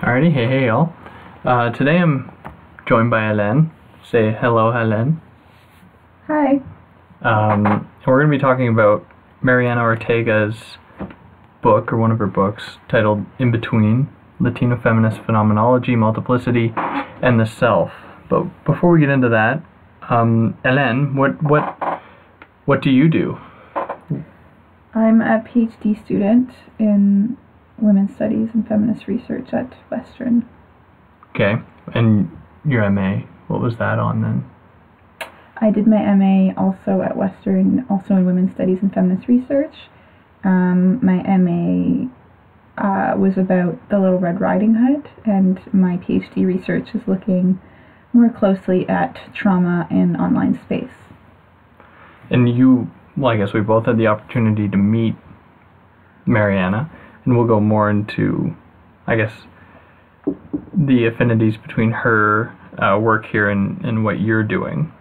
Alrighty, hey y'all. Today I'm joined by Hélène. Say hello, Hélène. Hi. We're going to be talking about Mariana Ortega's book, or one of her books, titled InBetween, Latina Feminist Phenomenology, Multiplicity, and the Self. But before we get into that, Hélène, what do you do? I'm a PhD student in Women's Studies and Feminist Research at Western. Okay, and your MA, what was that on then? I did my MA also at Western, also in Women's Studies and Feminist Research. My MA was about the Little Red Riding Hood, and my PhD research is looking more closely at trauma in online space. And well, I guess we both had the opportunity to meet Mariana, and we'll go more into, I guess, the affinities between her work here and what you're doing,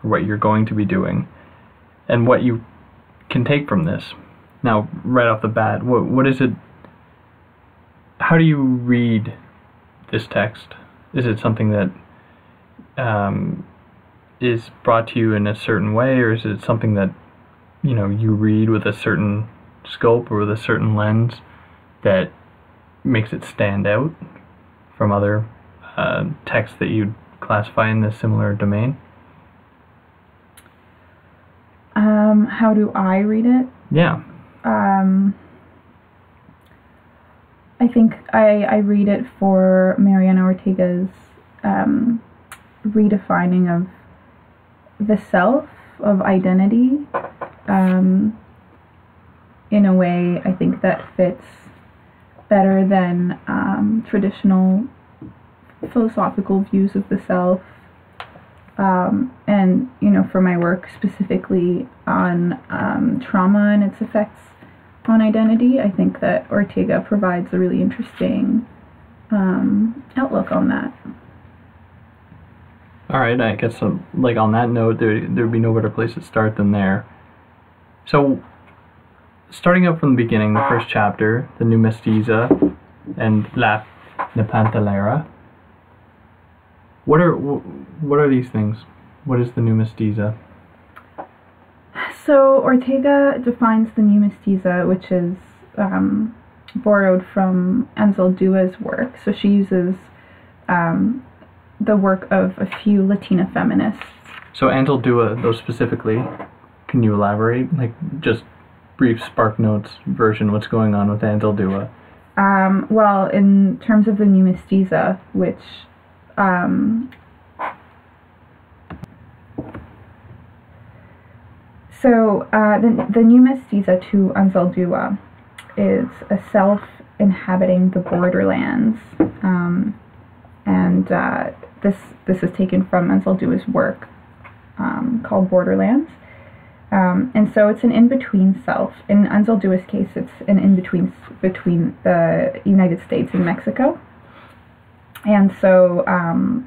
or what you're going to be doing, and what you can take from this. Now, right off the bat, what is it? How do you read this text? Is it something that is brought to you in a certain way, or is it something that you read with a certain scope or with a certain lens that makes it stand out from other texts that you'd classify in this similar domain? How do I read it? Yeah. I think I read it for Mariana Ortega's redefining of the self, of identity, in a way I think that fits better than traditional philosophical views of the self. And for my work specifically on trauma and its effects on identity, I think that Ortega provides a really interesting outlook on that. All right, I guess like on that note, there'd be no better place to start than there. So, starting up from the beginning, the first chapter, the new Mestizo and La Pantalera. What are these things? What is the new Mestizo? So Ortega defines the new Mestizo, which is borrowed from Anzaldua's work. So she uses the work of a few Latina feminists. So Anzaldua, though specifically, can you elaborate? Like, just brief Spark Notes version, what's going on with Anzaldua? Well, in terms of the new Mestizo, which the new Mestizo to Anzaldua is a self inhabiting the borderlands, and this is taken from Anzaldua's work called Borderlands. And so it's an in-between self. In Anzaldua's case, it's an in-between between the United States and Mexico. And so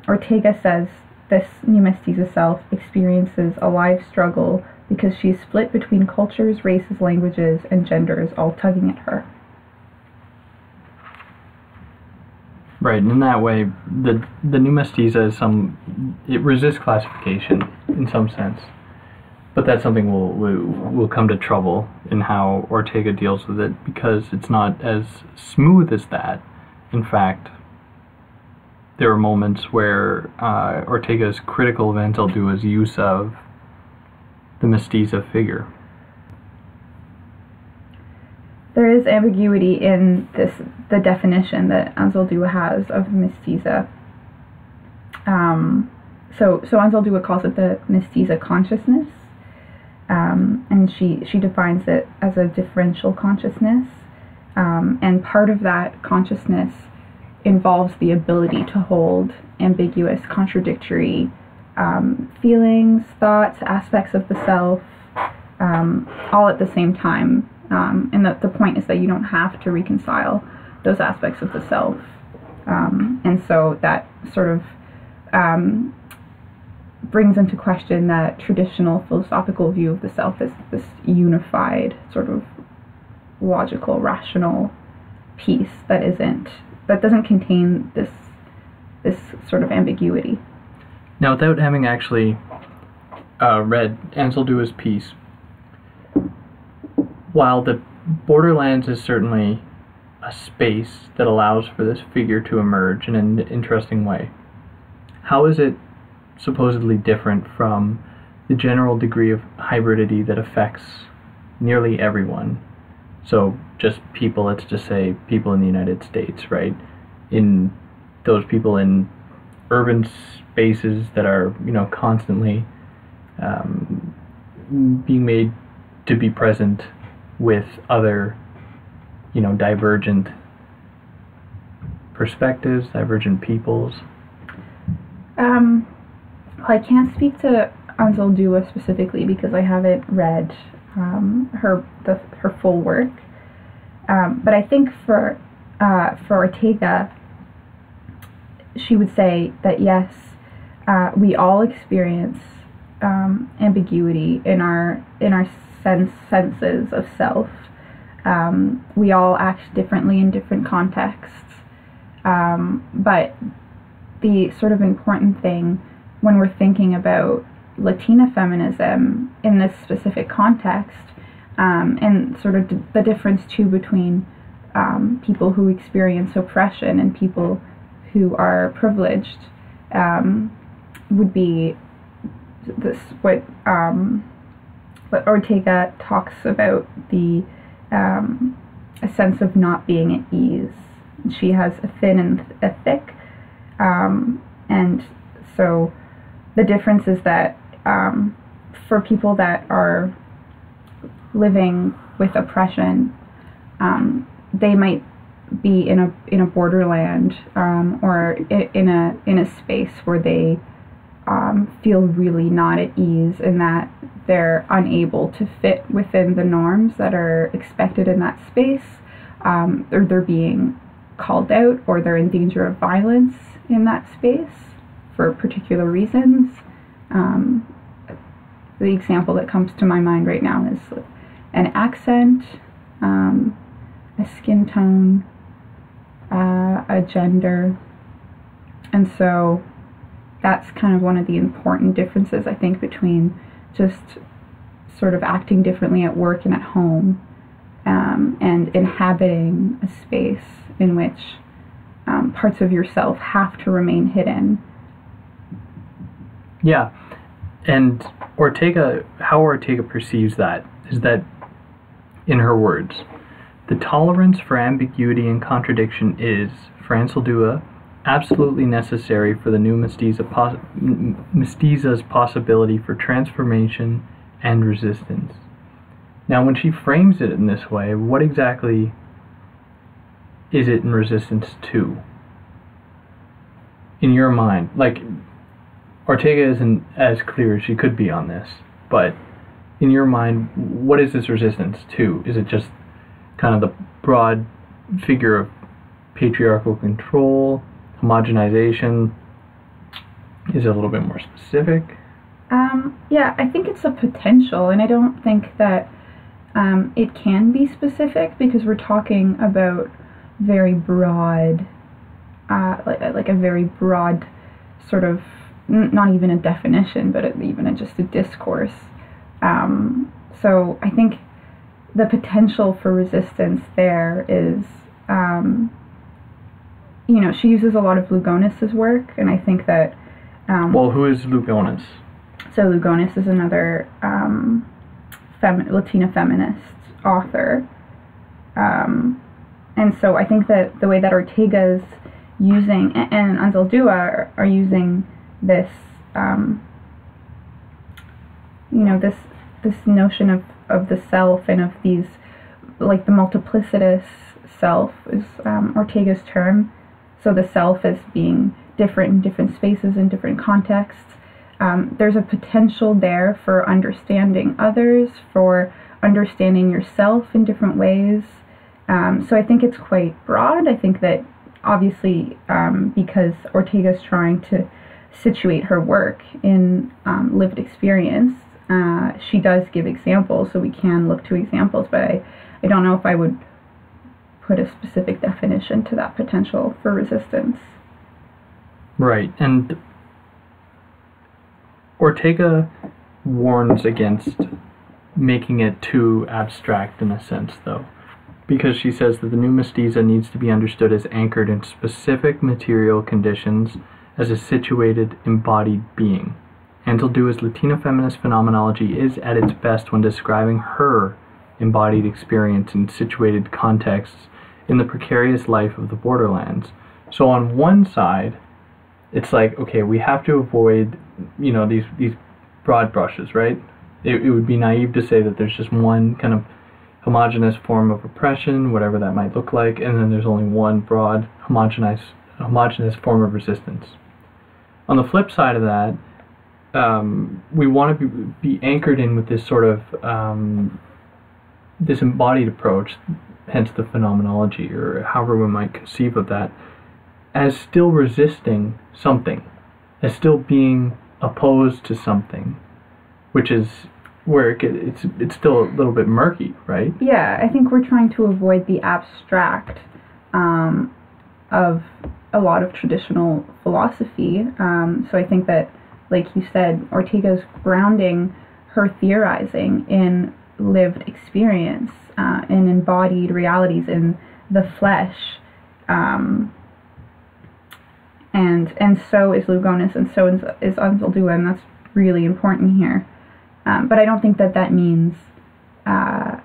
Ortega says this new Mestizo self experiences a live struggle because she's split between cultures, races, languages, and genders, all tugging at her. Right, and in that way, the new Mestizo is it resists classification in some sense. But that's something we'll come to trouble in how Ortega deals with it, because it's not as smooth as that. In fact, there are moments where Ortega is critical of Anzaldua's use of the Mestizo figure. There is ambiguity in the definition that Anzaldua has of the Mestizo. So Anzaldua calls it the Mestizo consciousness. And she defines it as a differential consciousness, and part of that consciousness involves the ability to hold ambiguous, contradictory feelings, thoughts, aspects of the self, all at the same time. And the point is that you don't have to reconcile those aspects of the self. And so that sort of brings into question that traditional philosophical view of the self as this unified, sort of logical, rational piece that doesn't contain this sort of ambiguity. Now, without having actually read Ansel Dua's piece, while the Borderlands is certainly a space that allows for this figure to emerge in an interesting way, how is it supposedly different from the general degree of hybridity that affects nearly everyone? So just people, let's just say people in the United States, right? In those people in urban spaces that are, constantly being made to be present with other, divergent perspectives, divergent peoples. I can't speak to Ansel Dua specifically because I haven't read her full work. But I think for Ortega, she would say that yes, we all experience ambiguity in our senses of self. We all act differently in different contexts, but the sort of important thing when we're thinking about Latina feminism in this specific context, and sort of the difference too between people who experience oppression and people who are privileged, would be this what Ortega talks about, the a sense of not being at ease. She has a thin and a thick, and so the difference is that for people that are living with oppression, they might be in a borderland, or in a space where they feel really not at ease, and that they're unable to fit within the norms that are expected in that space, or they're being called out, or they're in danger of violence in that space for particular reasons. The example that comes to my mind right now is an accent, a skin tone, a gender, and so that's kind of one of the important differences, I think, between just sort of acting differently at work and at home, and inhabiting a space in which parts of yourself have to remain hidden. Yeah, and how Ortega perceives that is that, in her words, the tolerance for ambiguity and contradiction is, for Ansel Dua, absolutely necessary for the new Mestiza's possibility for transformation and resistance. Now, when she frames it in this way, what exactly is it in resistance to? In your mind, like, Ortega isn't as clear as she could be on this, but in your mind, what is this resistance to? Is it just kind of the broad figure of patriarchal control, homogenization? Is it a little bit more specific? Yeah, I think it's a potential, and I don't think that it can be specific, because we're talking about very broad, like a very broad sort of, not even a definition, but even just a discourse. So I think the potential for resistance there is, she uses a lot of Lugonis's work, and I think that... well, who is Lugonis? So Lugonis is another Latina feminist author. And so I think that the way that Ortega's using, and Ansel Dua are using this, this notion of the self, and of these, like the multiplicitous self is Ortega's term. So the self as being different in different spaces, in different contexts. There's a potential there for understanding others, for understanding yourself in different ways. So I think it's quite broad. I think that obviously, because Ortega's trying to situate her work in lived experience. She does give examples, so we can look to examples, but I don't know if I would put a specific definition to that potential for resistance. Right, and Ortega warns against making it too abstract in a sense, though, because she says that the new Mestizo needs to be understood as anchored in specific material conditions as a situated, embodied being. Anzaldua's Latina Feminist Phenomenology is at its best when describing her embodied experience in situated contexts in the precarious life of the borderlands. So on one side, it's like, okay, we have to avoid, these broad brushes, right? It would be naive to say that there's just one kind of homogeneous form of oppression, whatever that might look like, and then there's only one broad, homogeneous form of resistance. On the flip side of that, we want to be anchored in with this sort of this embodied approach, hence the phenomenology, or however we might conceive of that, as still resisting something, as still being opposed to something, which is where it's still a little bit murky, right? Yeah, I think we're trying to avoid the abstract of a lot of traditional philosophy. So I think that, like you said, Ortega's grounding her theorizing in lived experience, in embodied realities, in the flesh, and so is Lugones, and so is Anzaldúa, and that's really important here. But I don't think that means that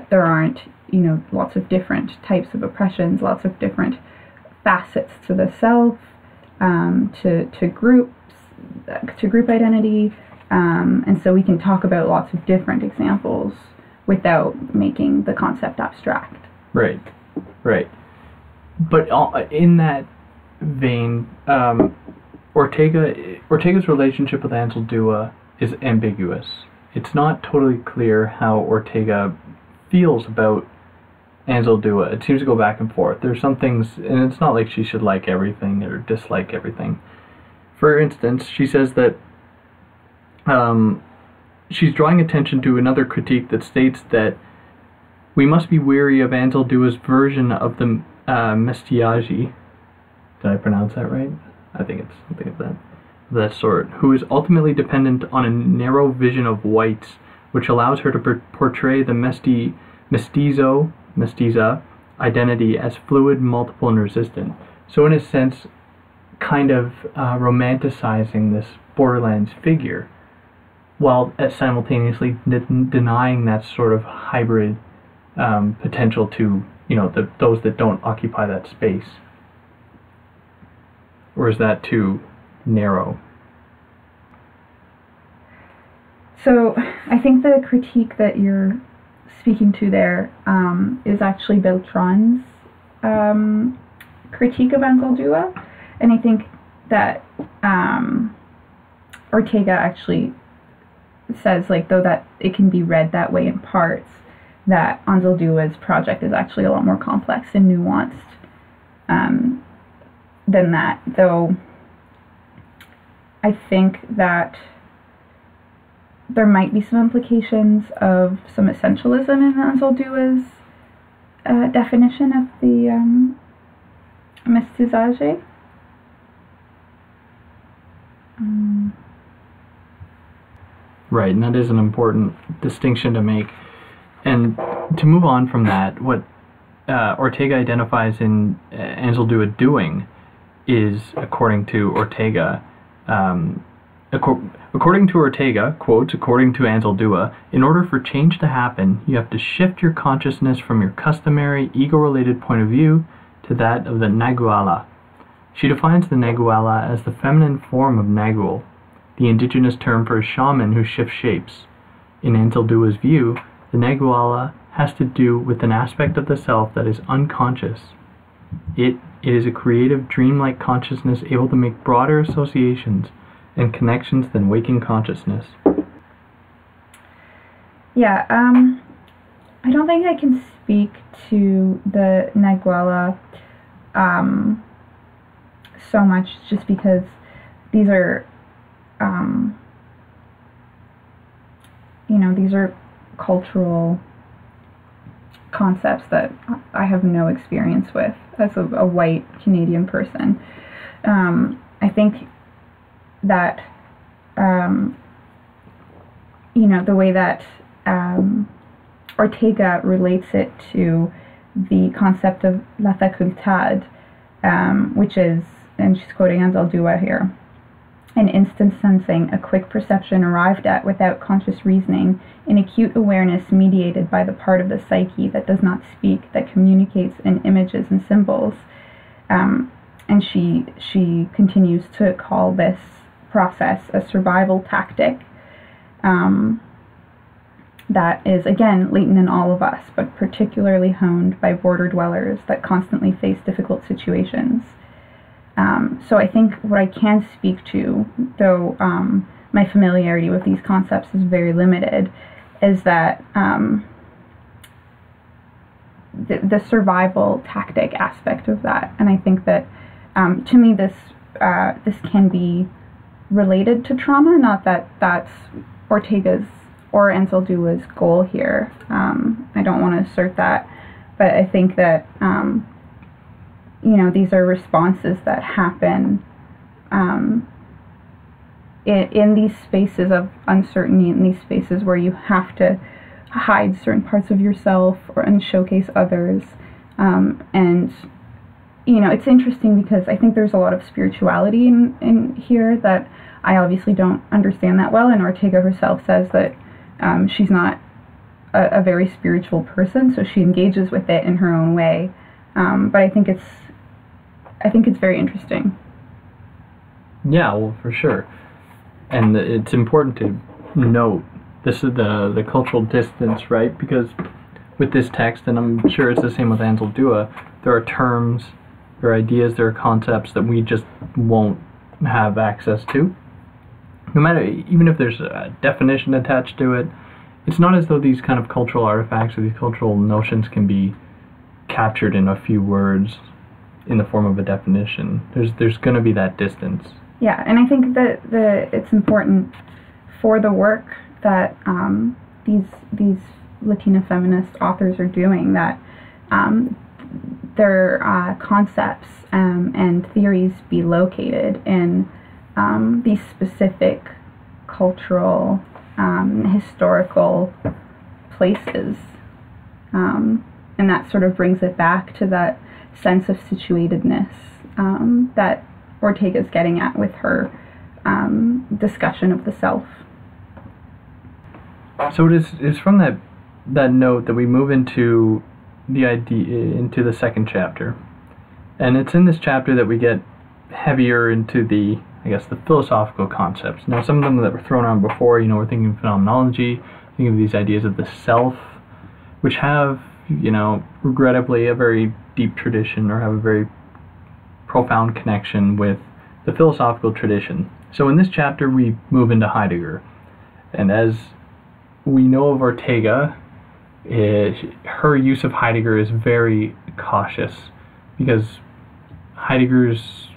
there aren't, lots of different types of oppressions, lots of different facets to the self, to groups, to group identity, and so we can talk about lots of different examples without making the concept abstract. Right. But in that vein, Ortega's relationship with Anzaldúa is ambiguous. It's not totally clear how Ortega feels about Anzaldúa. It seems to go back and forth. There's some things, and it's not like she should like everything or dislike everything. For instance, she says that she's drawing attention to another critique that states that we must be wary of Anzaldúa's version of the Mestizo. Did I pronounce that right? I think it's something of that sort, who is ultimately dependent on a narrow vision of whites, which allows her to portray the mestiza identity as fluid, multiple, and resistant. So in a sense, kind of romanticizing this Borderlands figure, while simultaneously denying that sort of hybrid potential to, those that don't occupy that space. Or is that too narrow? So I think the critique that you're speaking to there is actually Beltran's critique of Anzaldúa, and I think that Ortega actually says, though that it can be read that way in parts, that Anzaldúa's project is actually a lot more complex and nuanced than that, though I think that there might be some implications of some essentialism in Anzaldúa's definition of the mestizaje. Right, and that is an important distinction to make. And to move on from that, what Ortega identifies in Anzaldúa doing is, according to Ortega, according to Ortega, quotes, according to Anzaldúa, in order for change to happen, you have to shift your consciousness from your customary ego-related point of view to that of the Naguala. She defines the Naguala as the feminine form of Nagual, the indigenous term for a shaman who shifts shapes. In Anzaldúa's view, the Naguala has to do with an aspect of the self that is unconscious. It is a creative, dreamlike consciousness able to make broader associations and connections than waking consciousness. Yeah, I don't think I can speak to the Naguala so much, just because these are, these are cultural concepts that I have no experience with as a white Canadian person. I think that, the way that Ortega relates it to the concept of la facultad, which is, and she's quoting Anzaldúa here, an instant sensing, a quick perception arrived at without conscious reasoning, an acute awareness mediated by the part of the psyche that does not speak, that communicates in images and symbols. And she continues to call this process a survival tactic that is, again, latent in all of us, but particularly honed by border dwellers that constantly face difficult situations. So I think what I can speak to, though my familiarity with these concepts is very limited, is that the survival tactic aspect of that. And I think that, to me, this can be related to trauma, not that that's Ortega's or Anzaldúa's goal here. I don't want to assert that, but I think that these are responses that happen in these spaces of uncertainty, in these spaces where you have to hide certain parts of yourself and showcase others. And it's interesting because I think there's a lot of spirituality in here that I obviously don't understand that well, and Ortega herself says that she's not a very spiritual person, so she engages with it in her own way. But I think it's very interesting. Yeah, well, for sure. And it's important to note this is the cultural distance, right? Because with this text, and I'm sure it's the same with Anzaldúa, there are terms, there are ideas, there are concepts that we just won't have access to. No matter, even if there's a definition attached to it, it's not as though these kind of cultural artifacts or these cultural notions can be captured in a few words in the form of a definition. There's going to be that distance. Yeah, and I think that it's important for the work that these Latina feminist authors are doing, that their concepts and theories be located in these specific cultural, historical places. And that sort of brings it back to that sense of situatedness that Ortega's getting at with her discussion of the self. So it's from that note that we move into the into the second chapter. And it's in this chapter that we get heavier into the philosophical concepts. Now, some of them that were thrown around before, we're thinking of phenomenology, thinking of these ideas of the self, which have, regrettably a very deep tradition or have a very profound connection with the philosophical tradition. So in this chapter, we move into Heidegger. And as we know of Ortega, her use of Heidegger is very cautious, because Heidegger's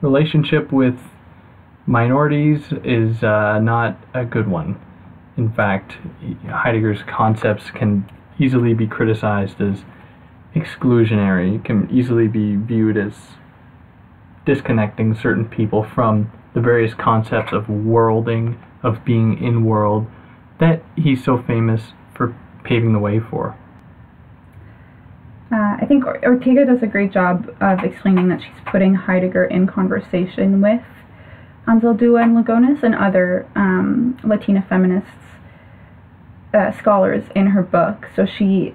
relationship with minorities is not a good one. In fact, Heidegger's concepts can easily be criticized as exclusionary, can easily be viewed as disconnecting certain people from the various concepts of worlding, of being in world, that he's so famous for paving the way for. I think Ortega does a great job of explaining that she's putting Heidegger in conversation with Anzaldúa and Lugones and other Latina feminists, scholars in her book. So she,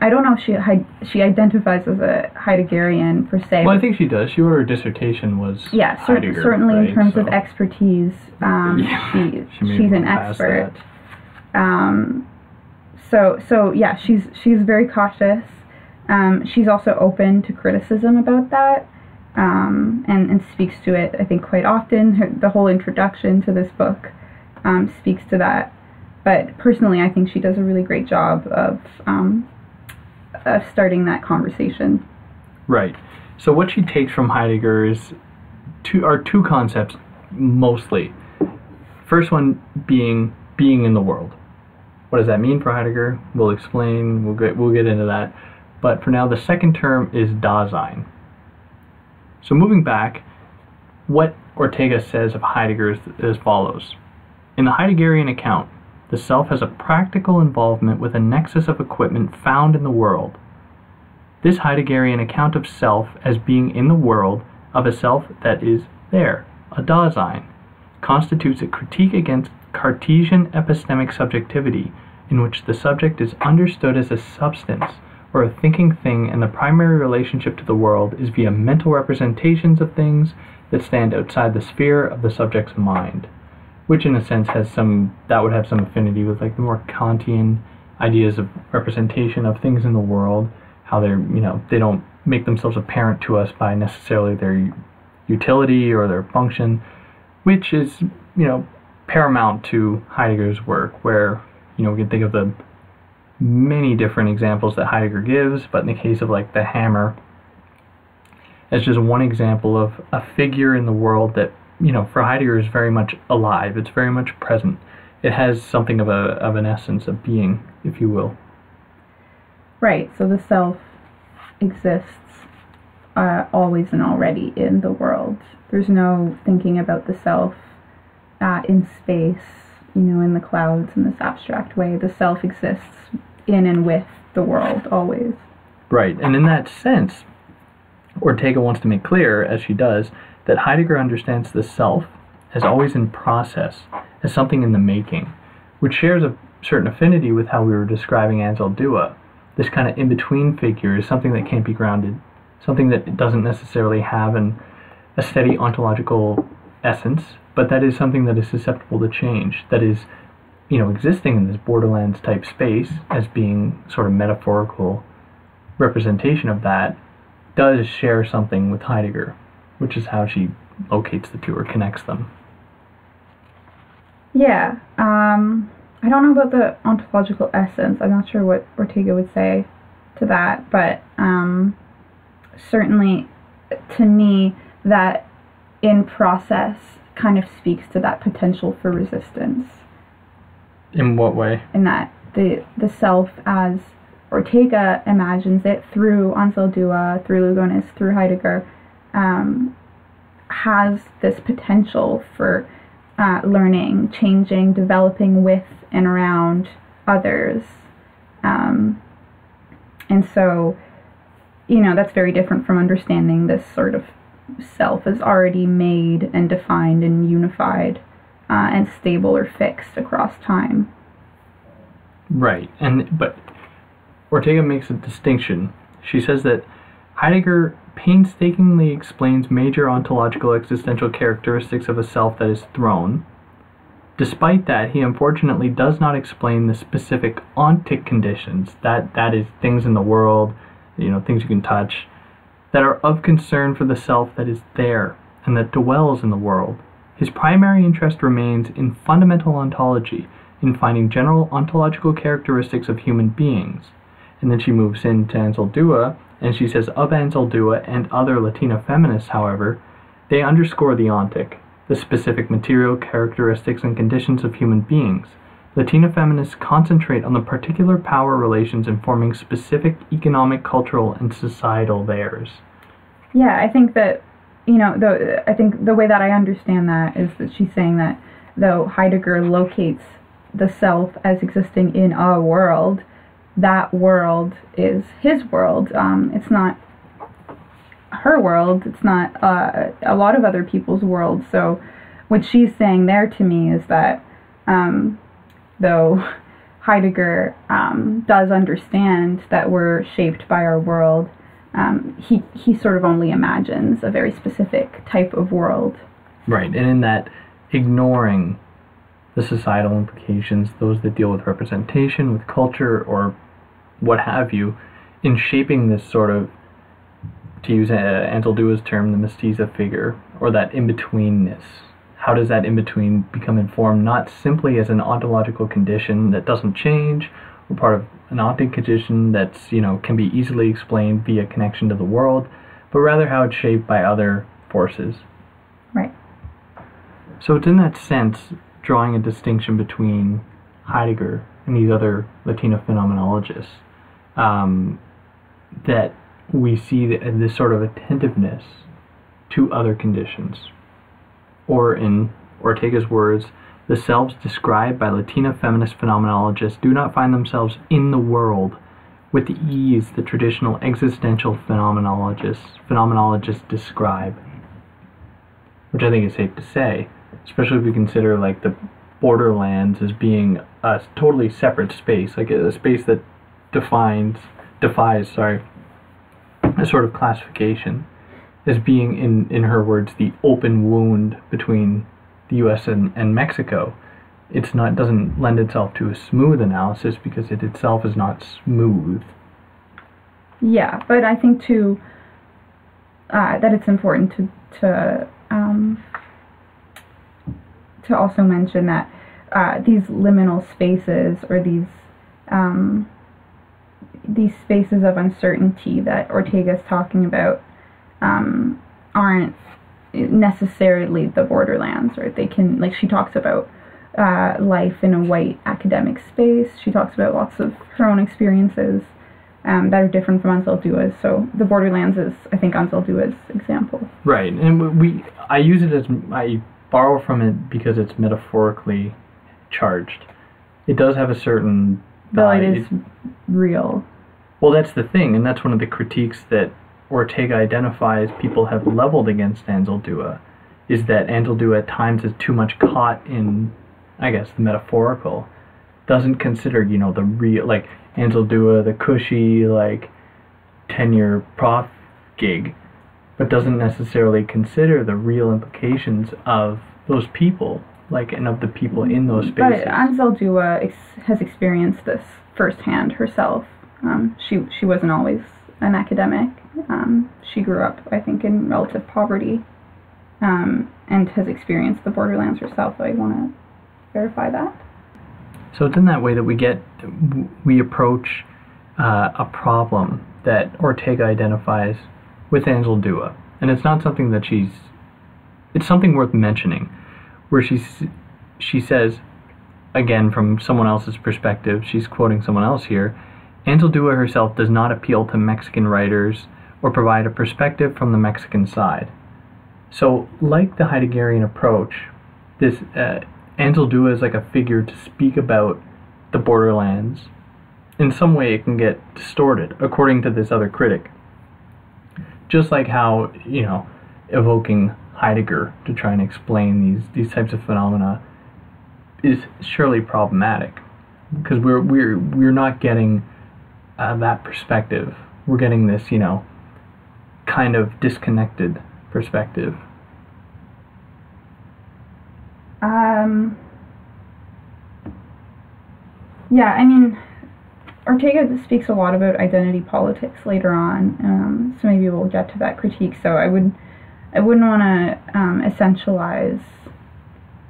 I don't know if she identifies as a Heideggerian per se. Well, I think she does. She wrote her dissertation was Heidegger, certainly right? In terms of expertise, she's an expert. So yeah, she's very cautious. She's also open to criticism about that, and speaks to it, I think, quite often. The whole introduction to this book speaks to that. But personally, I think she does a really great job of starting that conversation. Right. So what she takes from Heidegger is two concepts mostly. First one being in the world. What does that mean for Heidegger? We'll explain, we'll get into that. But for now, the second term is Dasein. So moving back, what Ortega says of Heidegger is as follows. In the Heideggerian account, the self has a practical involvement with a nexus of equipment found in the world. This Heideggerian account of self as being in the world, of a self that is there, a Dasein, constitutes a critique against Cartesian epistemic subjectivity, in which the subject is understood as a substance, or a thinking thing, and the primary relationship to the world is via mental representations of things that stand outside the sphere of the subject's mind, which in a sense would have some affinity with like the more Kantian ideas of representation of things in the world, how they don't make themselves apparent to us by necessarily their utility or their function, which is, paramount to Heidegger's work, where, we can think of the many different examples that Heidegger gives, but in the case of like the hammer, as just one example of a figure in the world that, for Heidegger is very much alive. It's very much present. It has something of an essence, of being, if you will. Right, so the self exists always and already in the world. There's no thinking about the self in space, in the clouds in this abstract way. The self exists in and with the world always. Right, and in that sense, Ortega wants to make clear, as she does, that Heidegger understands the self as always in process, as something in the making, which shares a certain affinity with how we were describing Anzaldúa. This kind of in-between figure is something that can't be grounded, something that doesn't necessarily have a steady ontological essence, but that is something that is susceptible to change, that is, existing in this Borderlands type space as being sort of metaphorical representation of that, does share something with Heidegger, which is how she locates the two or connects them. Yeah, I don't know about the ontological essence. I'm not sure what Ortega would say to that, but certainly to me that in process kind of speaks to that potential for resistance. In what way? In that the self, as Ortega imagines it through Anzaldúa, through Lugones, through Heidegger, has this potential for learning, changing, developing with and around others. And so, that's very different from understanding this sort of self as already made and defined and unified and stable or fixed across time. Right, but Ortega makes a distinction. She says that Heidegger painstakingly explains major ontological existential characteristics of a self that is thrown. Despite that, he unfortunately does not explain the specific ontic conditions, that is things in the world, things you can touch, that are of concern for the self that is there and that dwells in the world. His primary interest remains in fundamental ontology, in finding general ontological characteristics of human beings. And then she moves into Anzaldúa, and she says, of Anzaldúa and other Latina feminists, however, they underscore the ontic, the specific material characteristics and conditions of human beings. Latina feminists concentrate on the particular power relations informing specific economic, cultural, and societal theirs. Yeah, I think that, I think the way that I understand that is that she's saying that though Heidegger locates the self as existing in a world, that world is his world. It's not her world. It's not a lot of other people's world. So what she's saying there to me is that though Heidegger does understand that we're shaped by our world, he sort of only imagines a very specific type of world. Right, and in that, ignoring the societal implications, those that deal with representation, with culture, or what have you, in shaping this sort of, to use Anzaldúa's term, the Mestizo figure, or that in-betweenness. How does that in-between become informed not simply as an ontological condition that doesn't change, or part of an ontic condition that's, can be easily explained via connection to the world, but rather how it's shaped by other forces. Right. So it's in that sense drawing a distinction between Heidegger and these other Latina phenomenologists that we see this sort of attentiveness to other conditions. Or in Ortega's words, the selves described by Latina feminist phenomenologists do not find themselves in the world with the ease the traditional existential phenomenologists describe. Which I think is safe to say, especially if we consider like the borderlands as being a totally separate space, like a space that defies a sort of classification, as being, in her words, the open wound between the U.S. and Mexico. Doesn't lend itself to a smooth analysis because it itself is not smooth. Yeah, but I think too that it's important to also mention that these liminal spaces, or these spaces of uncertainty that Ortega is talking about, aren't necessarily the borderlands, right? They can, like, she talks about life in a white academic space. She talks about lots of her own experiences that are different from Anzaldua's. So the borderlands is, I think, Anzaldua's example. Right, and I use it as, I borrow from it because it's metaphorically charged. It does have a certain... Though it is real. Well, that's the thing, and that's one of the critiques that Ortega identifies people have leveled against Anzaldúa, is that Anzaldúa at times is too much caught in, I guess, the metaphorical. Doesn't consider, the real, like, Anzaldúa, the cushy, like, tenure prof gig, but doesn't necessarily consider the real implications of those people, like, and of the people in those spaces. But Anzaldúa has experienced this firsthand herself. She wasn't always an academic. She grew up, I think, in relative poverty, and has experienced the borderlands herself. So I want to verify that. So it's in that way that we approach a problem that Ortega identifies with Anzaldúa, and it's not something that it's something worth mentioning, where she says, again from someone else's perspective, she's quoting someone else here, Anzaldúa herself does not appeal to Mexican writers or provide a perspective from the Mexican side. So, like the Heideggerian approach, this Anzaldúa is like a figure to speak about the borderlands. In some way it can get distorted, according to this other critic. Just like how, evoking Heidegger to try and explain these types of phenomena is surely problematic, because we're not getting that perspective. We're getting this, kind of disconnected perspective. Yeah, I mean, Ortega speaks a lot about identity politics later on, so maybe we'll get to that critique. So I wouldn't want to essentialize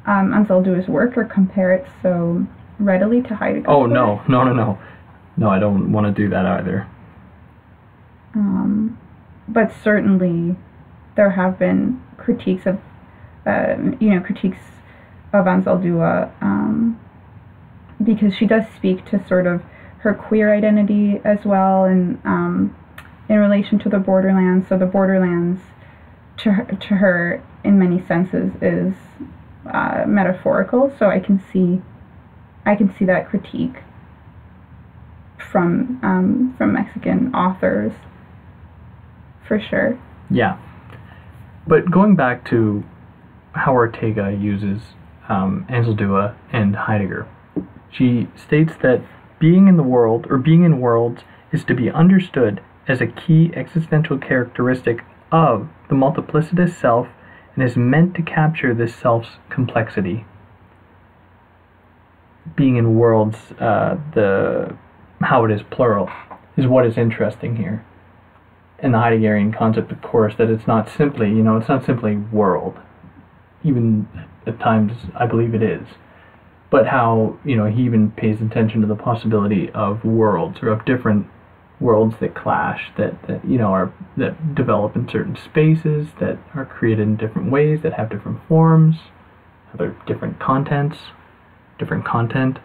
Anzaldúa's work or compare it so readily to Heidegger's work. No, I don't want to do that either. But certainly there have been critiques of Anzaldúa, because she does speak to sort of her queer identity as well, and in relation to the borderlands. So the borderlands to her in many senses is metaphorical. So I can see that critique from Mexican authors, for sure. Yeah, but going back to how Ortega uses Anzaldúa and Heidegger, she states that being in the world, or being in worlds, is to be understood as a key existential characteristic of the multiplicitous self, and is meant to capture this self's complexity. Being in worlds, how it is plural, is what is interesting here. And the Heideggerian concept, of course, that it's not simply, it's not simply world. Even at times, I believe it is. But how, he even pays attention to the possibility of worlds, or of different worlds that clash, that develop in certain spaces, that are created in different ways, that have different forms. Are there different contents, different content?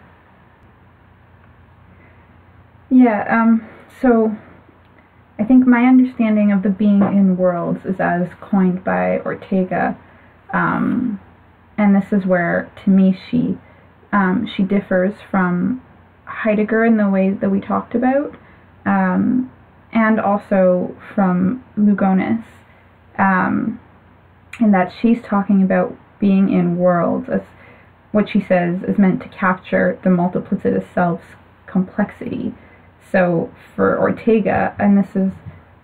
Yeah, so I think my understanding of the being in worlds is as coined by Ortega, and this is where, to me, she differs from Heidegger in the way that we talked about, and also from Lugones, in that she's talking about being in worlds as what she says is meant to capture the multiplicity self's complexity. So for Ortega, and this is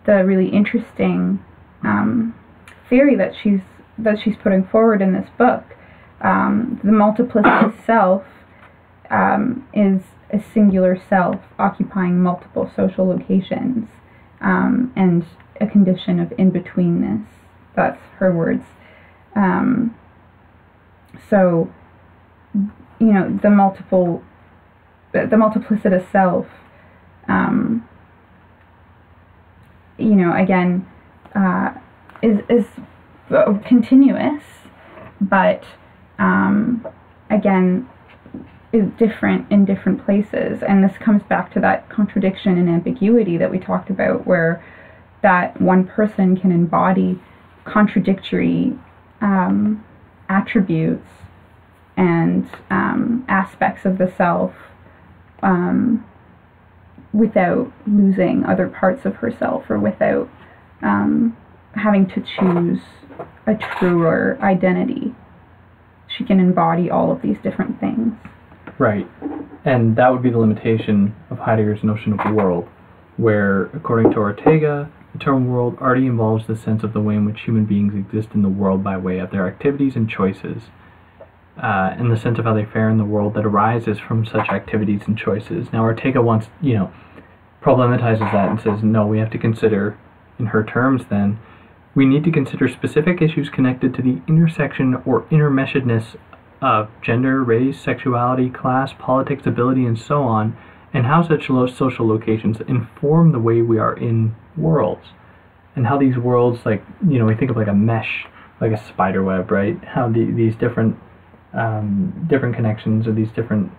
the really interesting theory that she's putting forward in this book, the multiplicity self is a singular self occupying multiple social locations, and a condition of in-betweenness. That's her words. So, you know, the multiplicity self, you know, again, is continuous, but again, is different in different places. And this comes back to that contradiction and ambiguity that we talked about, where that one person can embody contradictory attributes and aspects of the self without losing other parts of herself, or without having to choose a truer identity. She can embody all of these different things. Right. And that would be the limitation of Heidegger's notion of world, where, according to Ortega, the term world already involves the sense of the way in which human beings exist in the world by way of their activities and choices, and the sense of how they fare in the world that arises from such activities and choices. Now, Ortega wants, problematizes that and says, no, we have to consider, in her terms then, we need to consider specific issues connected to the intersection or intermeshedness of gender, race, sexuality, class, politics, ability, and so on, and how such social locations inform the way we are in worlds. And how these worlds, we think of like a mesh, like a spider web, right? How these different connections, or these different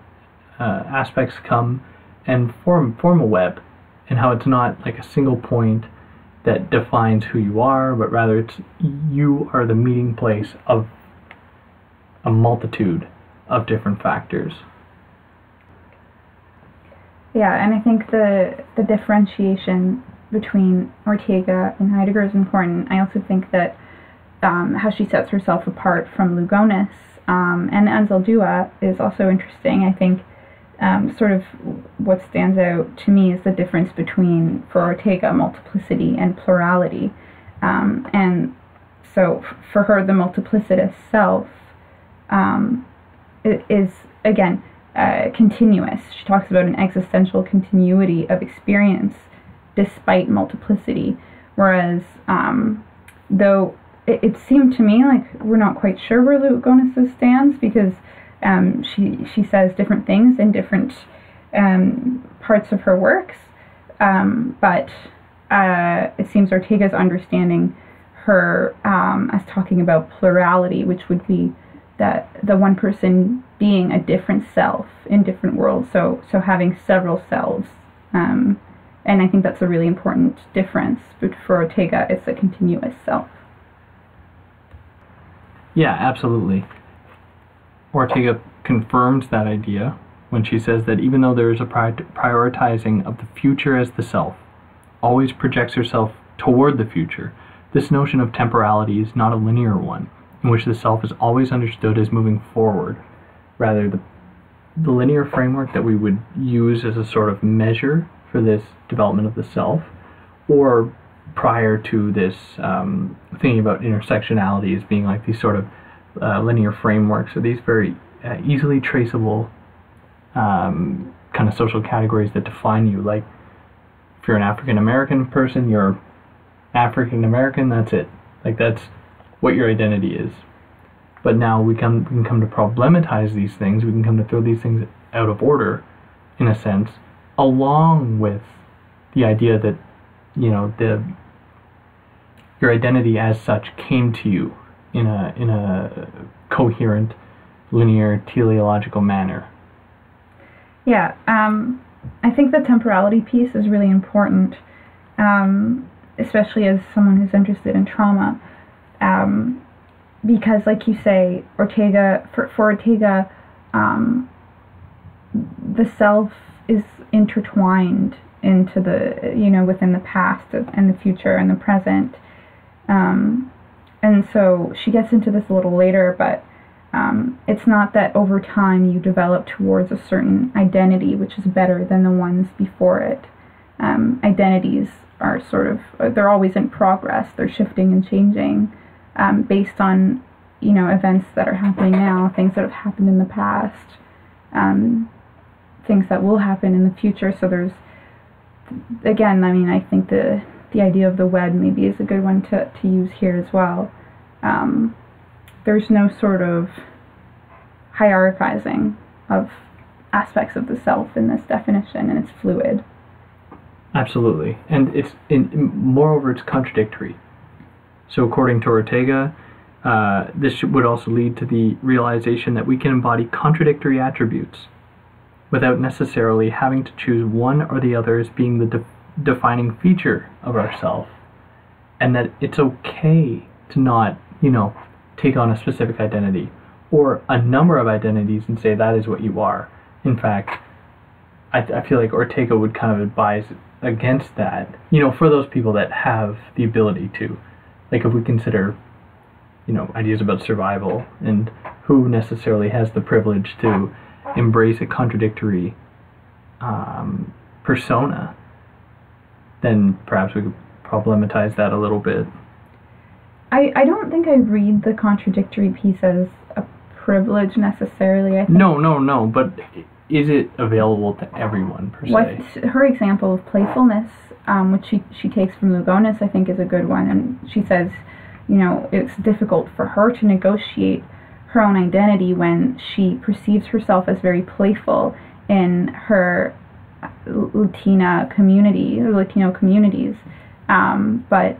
aspects come and form a web, and how it's not like a single point that defines who you are, but rather it's you are the meeting place of a multitude of different factors. Yeah, and I think the differentiation between Ortega and Heidegger is important. I also think that how she sets herself apart from Lugones and Anzaldúa is also interesting. I think sort of what stands out to me is the difference between, for Ortega, multiplicity and plurality. And so for her, the multiplicity self is, again, continuous. She talks about an existential continuity of experience despite multiplicity, whereas though it seemed to me like we're not quite sure where Lugones stands, because she says different things in different parts of her works, but it seems Ortega's understanding her as talking about plurality, which would be that the one person being a different self in different worlds, so having several selves, and I think that's a really important difference. But for Ortega, it's a continuous self. Yeah, absolutely. Ortega confirms that idea when she says that even though there is a prioritizing of the future as the self, always projects herself toward the future, this notion of temporality is not a linear one, in which the self is always understood as moving forward. Rather, the linear framework that we would use as a sort of measure for this development of the self, or prior to this thinking about intersectionality as being like these sort of linear frameworks, or these very easily traceable kind of social categories that define you. Like, if you're an African American person, you're African American, that's it. Like, that's what your identity is. But now we can come to problematize these things, we can come to throw these things out of order, in a sense, along with the idea that, your identity as such came to you in a coherent linear teleological manner. Yeah, I think the temporality piece is really important, especially as someone who's interested in trauma, because, like you say, Ortega, for Ortega, the self is intertwined into the, within the past and the future and the present. And so she gets into this a little later, but it's not that over time you develop towards a certain identity which is better than the ones before it. Identities are they're always in progress. They're shifting and changing based on, events that are happening now, things that have happened in the past, things that will happen in the future. So there's, again, I think the idea of the web maybe is a good one to use here as well. There's no sort of hierarchizing of aspects of the self in this definition, and it's fluid. Absolutely. And moreover, it's contradictory. So according to Ortega, this would also lead to the realization that we can embody contradictory attributes without necessarily having to choose one or the other as being the defining feature of ourself, and that it's okay to not, take on a specific identity or a number of identities and say that is what you are. In fact, I feel like Ortega would kind of advise against that, for those people that have the ability to. Like if we consider, ideas about survival and who necessarily has the privilege to embrace a contradictory persona, then perhaps we could problematize that a little bit. I don't think I read the contradictory piece as a privilege necessarily. I think No, but is it available to everyone, per se? Her example of playfulness, which she takes from Lugones, I think is a good one, and she says, it's difficult for her to negotiate her own identity when she perceives herself as very playful in her Latino communities, but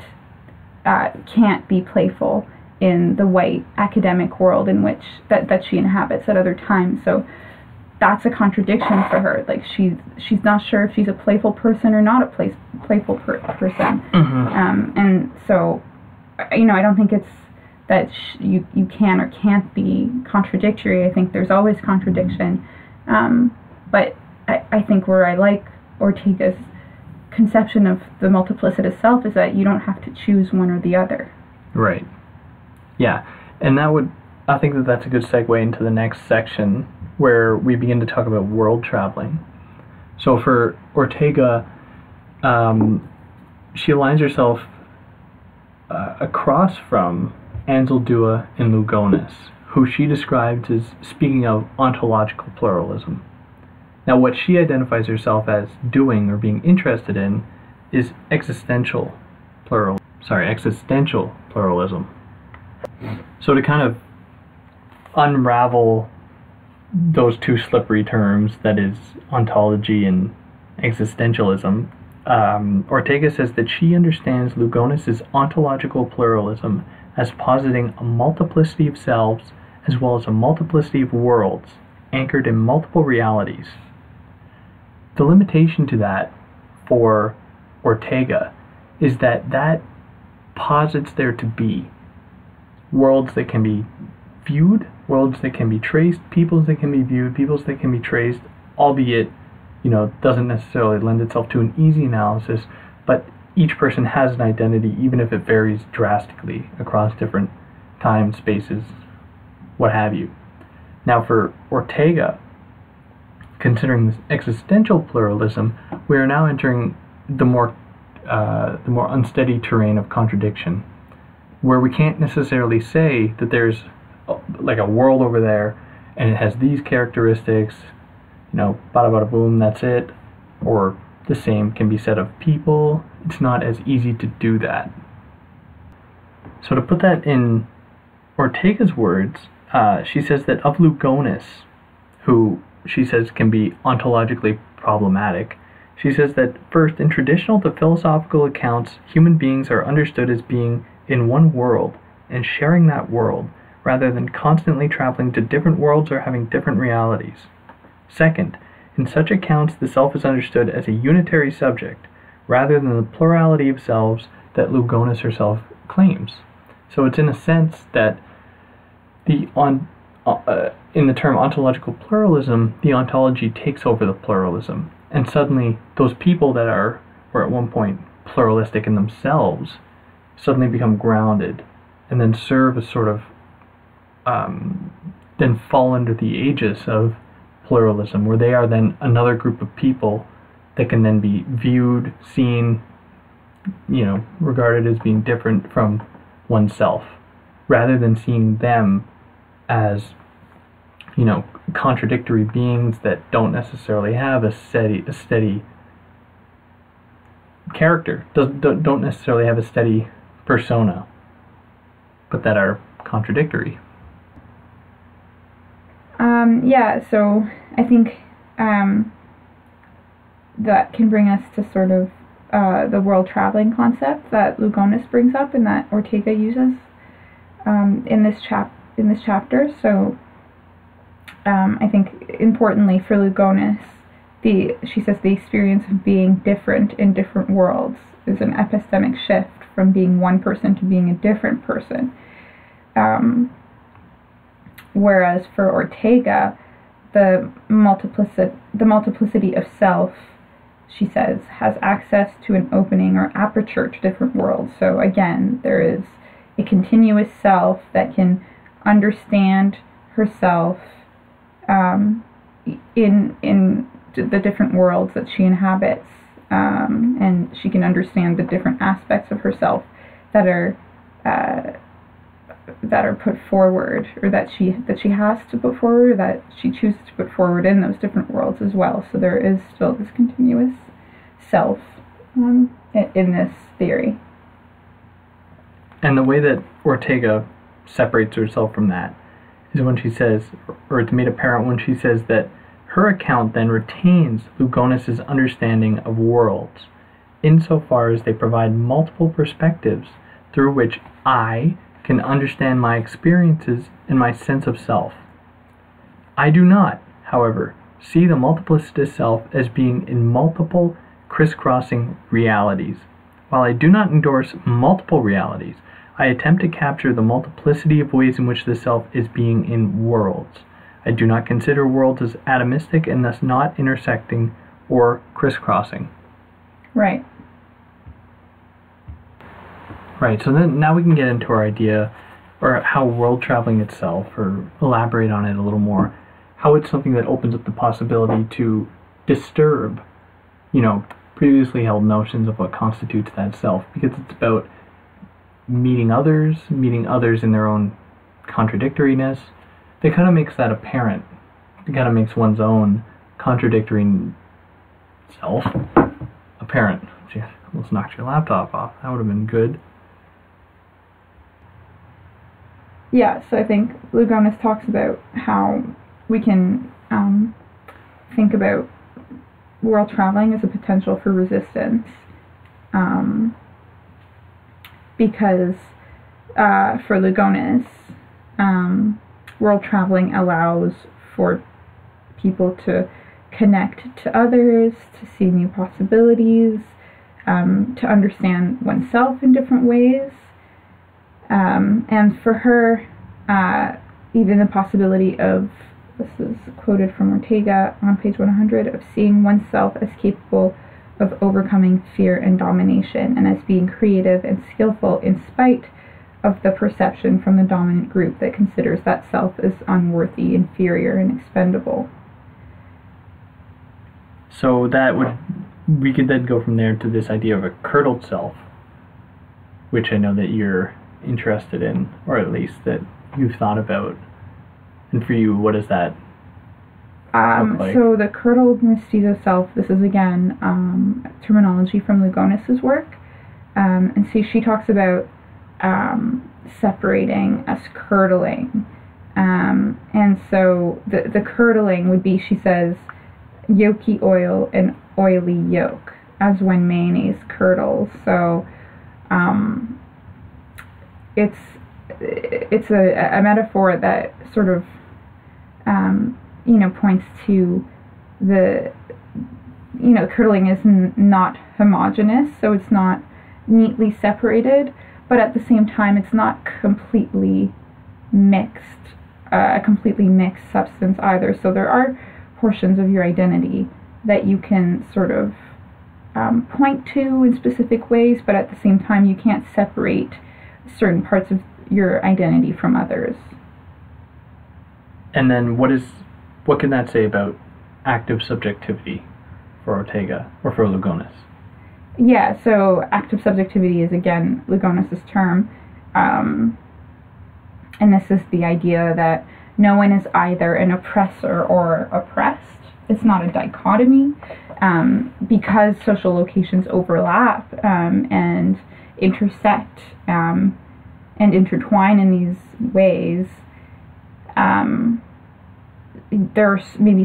can't be playful in the white academic world in which that she inhabits at other times. So that's a contradiction for her. Like she's not sure if she's a playful person or not a playful person. Mm-hmm. And so, I don't think it's that you can or can't be contradictory. I think there's always contradiction. But I think where I like Ortega's conception of the multiplicity of self is that you don't have to choose one or the other. Right. Yeah. And I think that's a good segue into the next section where we begin to talk about world traveling. So for Ortega, she aligns herself across from Anzaldúa and Lugones, who she describes as speaking of ontological pluralism. Now, what she identifies herself as doing or being interested in is existential pluralism. So to kind of unravel those two slippery terms, that is ontology and existentialism, Ortega says that she understands Lugones' ontological pluralism as positing a multiplicity of selves as well as a multiplicity of worlds anchored in multiple realities. The limitation to that for Ortega is that posits there to be worlds that can be viewed, worlds that can be traced, peoples that can be viewed, peoples that can be traced, albeit, doesn't necessarily lend itself to an easy analysis, but each person has an identity, even if it varies drastically across different time, spaces, what have you. Now for Ortega, considering this existential pluralism, we are now entering the more unsteady terrain of contradiction, where we can't necessarily say that there's like a world over there and it has these characteristics, bada bada boom, that's it, or the same can be said of people. It's not as easy to do that. So to put that in Ortega's words, she says that of Lugones, who she says can be ontologically problematic, she says that first, in traditional to philosophical accounts, human beings are understood as being in one world and sharing that world rather than constantly traveling to different worlds or having different realities. Second, in such accounts the self is understood as a unitary subject, rather than the plurality of selves that Lugones herself claims. So it's in a sense that in the term ontological pluralism, the ontology takes over the pluralism, and suddenly those people that were at one point pluralistic in themselves suddenly become grounded, and then serve as sort of then fall under the aegis of pluralism, where they are then another group of people that can then be viewed, seen, regarded as being different from oneself, rather than seeing them as, contradictory beings that don't necessarily have a steady character, don't necessarily have a steady persona, but that are contradictory. So I think that can bring us to sort of the world traveling concept that Lugones brings up and that Ortega uses in this chapter. So I think importantly for Lugones, she says the experience of being different in different worlds is an epistemic shift from being one person to being a different person. Whereas for Ortega, the multiplicity of self, she says, has access to an opening or aperture to different worlds. So again, there is a continuous self that can understand herself in the different worlds that she inhabits, and she can understand the different aspects of herself that are put forward, or that she has to put forward, or that she chooses to put forward in those different worlds as well. So there is still this continuous self in this theory. And the way that Ortega separates herself from that is when she says, or it's made apparent when she says that her account then retains Lugones' understanding of worlds, insofar as they provide multiple perspectives through which I can understand my experiences and my sense of self. I do not, however, see the multiplicity self as being in multiple crisscrossing realities. While I do not endorse multiple realities, I attempt to capture the multiplicity of ways in which the self is being in worlds. I do not consider worlds as atomistic and thus not intersecting or crisscrossing. Right. Right, so then now we can get into our idea, or how world traveling itself, or elaborate on it a little more, how it's something that opens up the possibility to disturb, previously held notions of what constitutes that self, because it's about meeting others in their own contradictoriness. That kind of makes that apparent. It kind of makes one's own contradictory self apparent. Gee, almost knocked your laptop off. That would have been good. Yeah, so I think Lugones talks about how we can think about world traveling as a potential for resistance, because for Lugones, world traveling allows for people to connect to others, to see new possibilities, to understand oneself in different ways. And for her, even the possibility of, this is quoted from Ortega on page 100, of seeing oneself as capable of overcoming fear and domination, and as being creative and skillful in spite of the perception from the dominant group that considers that self as unworthy, inferior, and expendable. So we could then go from there to this idea of a curdled self, which I know that you're interested in, or at least that you've thought about. And for you, what does that look like? So the curdled Mestizo self, this is again terminology from Lugones' work, and so she talks about separating as curdling, and so the curdling would be, she says, yolky oil and oily yolk, as when mayonnaise curdles. So it's it's a metaphor that sort of points to the curdling is not homogeneous, so it's not neatly separated, but at the same time it's not completely mixed, a completely mixed substance either. So there are portions of your identity that you can sort of point to in specific ways, but at the same time you can't separate certain parts of your identity from others. And then what can that say about active subjectivity for Ortega, or for Lugones? Yeah, so active subjectivity is again Lugones' term, and this is the idea that no one is either an oppressor or oppressed. It's not a dichotomy, because social locations overlap and intersect and intertwine in these ways. There's maybe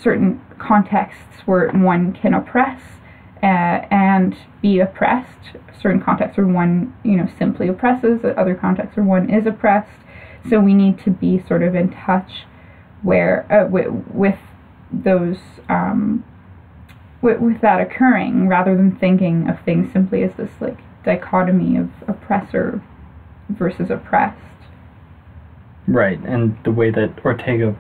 certain contexts where one can oppress and be oppressed, certain contexts where one simply oppresses, other contexts where one is oppressed. So we need to be sort of in touch where with those with that occurring, rather than thinking of things simply as this like dichotomy of oppressor versus oppressed. Right, and the way that Ortega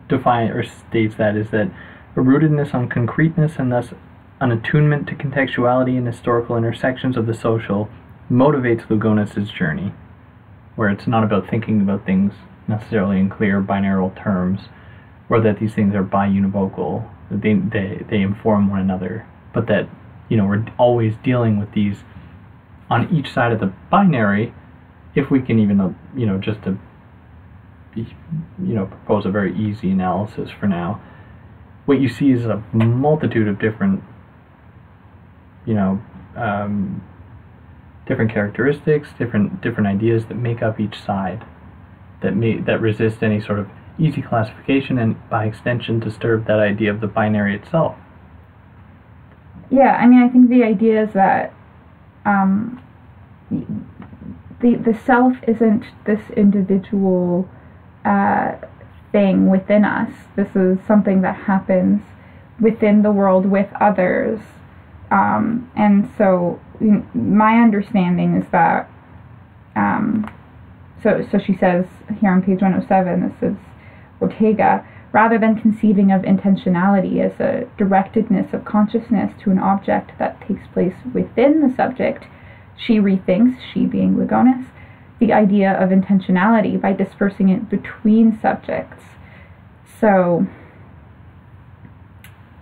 defines or states that is that a rootedness on concreteness and thus an attunement to contextuality and historical intersections of the social motivates Lugones' journey, where it's not about thinking about things necessarily in clear binaural terms, or that these things are biunivocal, that they inform one another, but that we're always dealing with these on each side of the binary, if we can even just to propose a very easy analysis for now. What you see is a multitude of different different characteristics, different ideas that make up each side, that resist any sort of easy classification, and by extension disturb that idea of the binary itself. Yeah, I mean, I think the idea is that the self isn't this individual thing within us. This is something that happens within the world with others. And so my understanding is that, so she says here on page 107, this is Ortega, rather than conceiving of intentionality as a directedness of consciousness to an object that takes place within the subject, she rethinks, she being Lugones, the idea of intentionality by dispersing it between subjects. So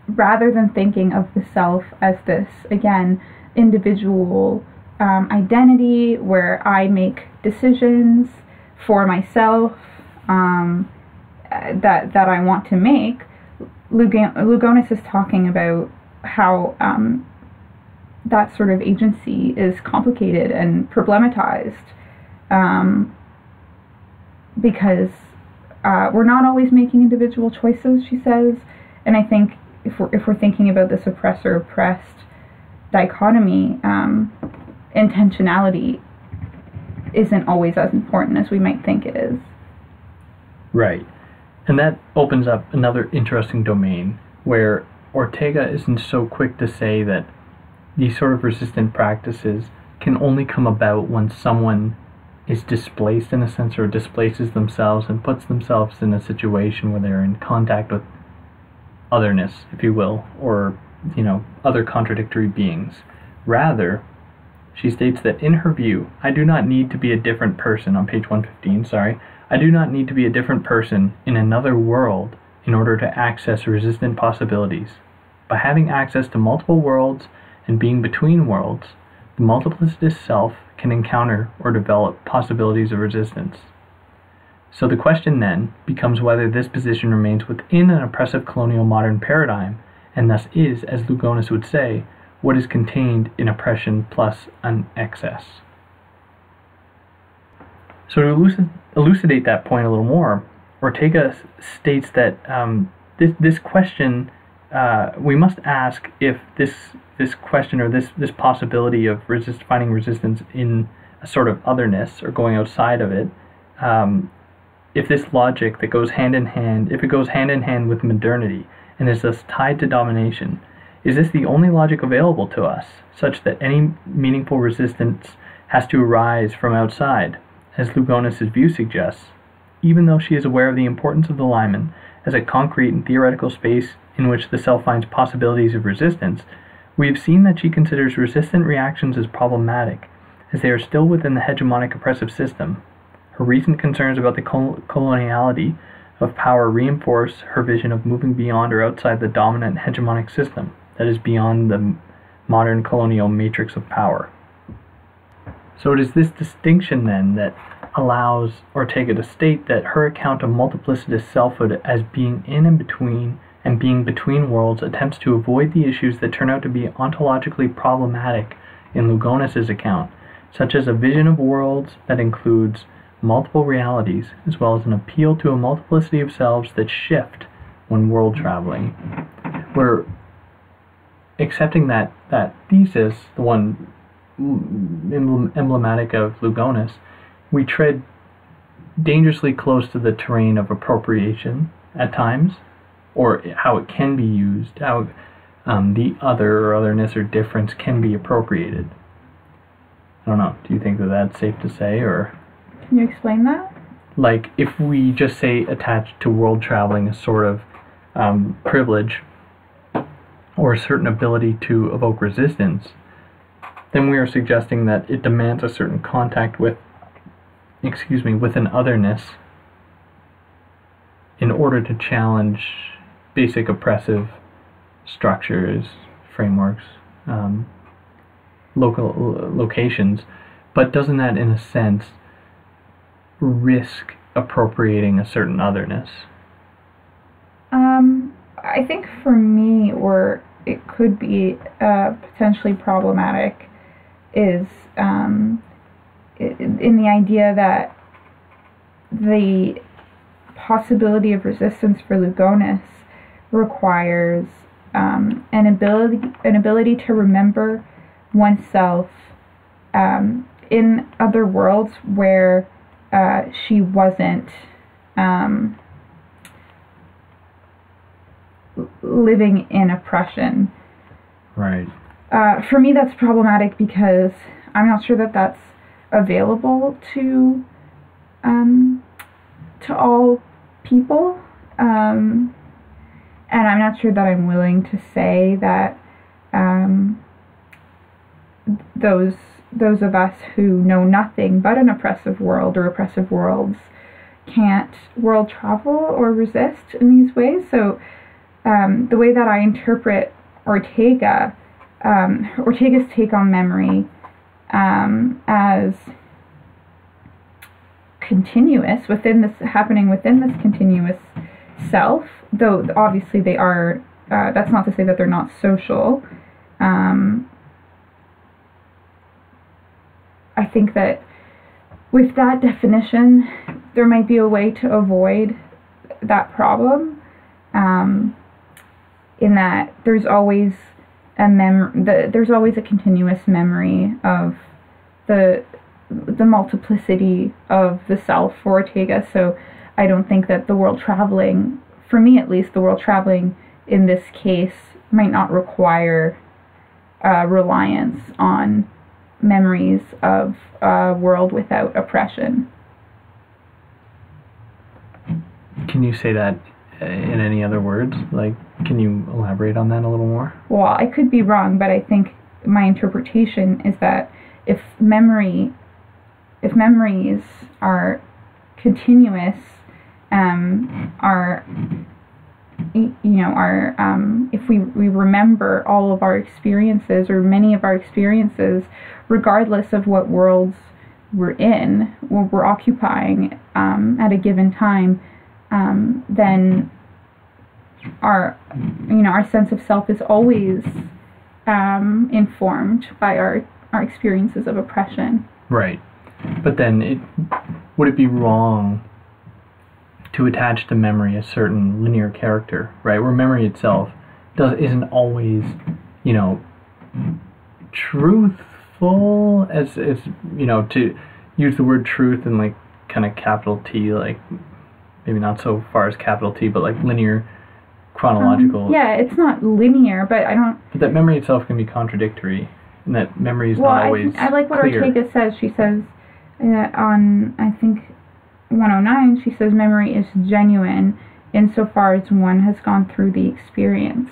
rather than thinking of the self as this, again, individual identity where I make decisions for myself that I want to make, Lugones is talking about how that sort of agency is complicated and problematized, because we're not always making individual choices, she says. And I think if we're thinking about this oppressor-oppressed dichotomy, intentionality isn't always as important as we might think it is. Right. And that opens up another interesting domain where Ortega isn't so quick to say that these sort of resistant practices can only come about when someone is displaced in a sense, or displaces themselves and puts themselves in a situation where they're in contact with otherness, if you will, or other contradictory beings. Rather, she states that in her view, I do not need to be a different person, on page 115, I do not need to be a different person in another world in order to access resistant possibilities. By having access to multiple worlds and being between worlds, the multiplicity self can encounter or develop possibilities of resistance. So the question then becomes whether this position remains within an oppressive colonial modern paradigm, and thus is, as Lugones would say, what is contained in oppression plus an excess. So to elucidate that point a little more, Ortega states that this question, we must ask if this question, or this possibility of finding resistance in a sort of otherness or going outside of it, if this logic that goes hand in hand, if it goes hand in hand with modernity and is thus tied to domination, is this the only logic available to us, such that any meaningful resistance has to arise from outside, as Lugones' view suggests, even though she is aware of the importance of the limen as a concrete and theoretical space in which the self finds possibilities of resistance? We have seen that she considers resistant reactions as problematic, as they are still within the hegemonic oppressive system. Her recent concerns about the coloniality of power reinforce her vision of moving beyond or outside the dominant hegemonic system, that is, beyond the modern colonial matrix of power. So it is this distinction, then, that allows Ortega to state that her account of multiplicitous selfhood as being in and between and being between worlds attempts to avoid the issues that turn out to be ontologically problematic in Lugones' account, such as a vision of worlds that includes multiple realities, as well as an appeal to a multiplicity of selves that shift when world traveling. We're accepting that thesis, the one emblematic of Lugones, we tread dangerously close to the terrain of appropriation at times, or how it can be used, how the other or otherness or difference can be appropriated. I don't know, do you think that that's safe to say, or? Can you explain that? Like, if we just say attached to world traveling a sort of privilege or a certain ability to evoke resistance, then we are suggesting that it demands a certain contact with, with an otherness in order to challenge basic oppressive structures, frameworks, locations. But doesn't that, in a sense, risk appropriating a certain otherness? I think for me, where it could be potentially problematic, is in the idea that the possibility of resistance for Lugones requires an ability to remember oneself in other worlds where she wasn't living in oppression. Right. For me, that's problematic because I'm not sure that that's available to all people, and I'm not sure that I'm willing to say that those of us who know nothing but an oppressive world or oppressive worlds can't world travel or resist in these ways. So the way that I interpret Ortega's take on memory as continuous within this continuous self, though obviously they are, that's not to say that they're not social. I think that with that definition, there might be a way to avoid that problem, in that there's always there's always a continuous memory of the multiplicity of the self for Ortega. So I don't think that the world traveling, for me at least, the world traveling in this case might not require reliance on memories of a world without oppression. Can you say that in any other words? Like, can you elaborate on that a little more? Well, I could be wrong, but I think my interpretation is that if memories are continuous, if we remember all of our experiences or many of our experiences, regardless of what worlds we're in, or we're occupying at a given time, then our sense of self is always informed by our experiences of oppression. Right. But then would it be wrong to attach to memory a certain linear character, right? Where memory itself isn't always, truthful truthful as you know, to use the word truth in like kind of capital T, like maybe not so far as capital T, but like linear, chronological. Yeah, it's not linear, but I don't. But that memory itself can be contradictory, and that memory is not always I like what clear. Ortega says. She says on, I think, 109, she says memory is genuine insofar as one has gone through the experience.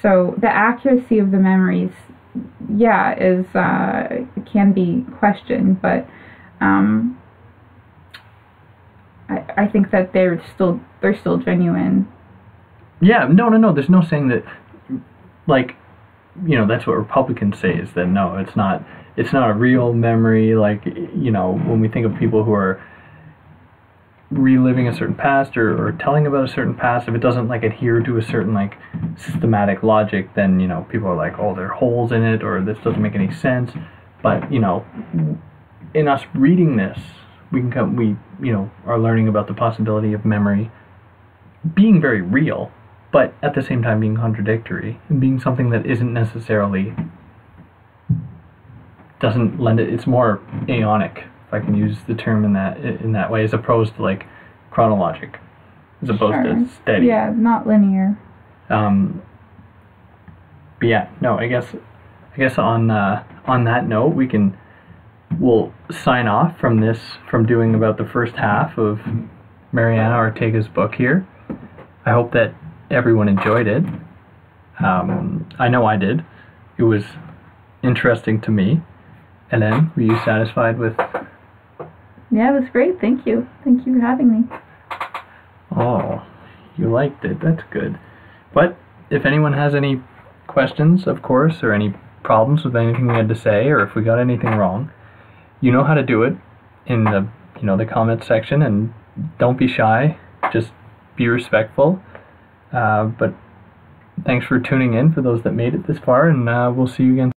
So the accuracy of the memories, yeah, is can be questioned, but I think that they're still genuine. Yeah, no. There's no saying that, like, you know, that's what Republicans say, is that no, it's not a real memory. Like, you know, when we think of people who are reliving a certain past or telling about a certain past, if it doesn't like adhere to a certain like systematic logic, then, you know, people are like, oh, there are holes in it, or this doesn't make any sense. But, you know, in us reading this, we you know, are learning about the possibility of memory being very real, but at the same time being contradictory and being something that isn't necessarily, doesn't lend it, it's more aeonic, if I can use the term in that way, as opposed to like chronologic, as opposed to steady. Yeah, not linear. But yeah, no, I guess on that note, we'll sign off from doing about the first half of Mariana Ortega's book here. I hope that everyone enjoyed it. I know I did. It was interesting to me. And then, were you satisfied with? Yeah, it was great. Thank you. Thank you for having me. Oh, you liked it. That's good. But if anyone has any questions, of course, or any problems with anything we had to say, or if we got anything wrong, you know how to do it in the, you know, the comment section, and don't be shy. Just be respectful. But thanks for tuning in, for those that made it this far, and we'll see you again.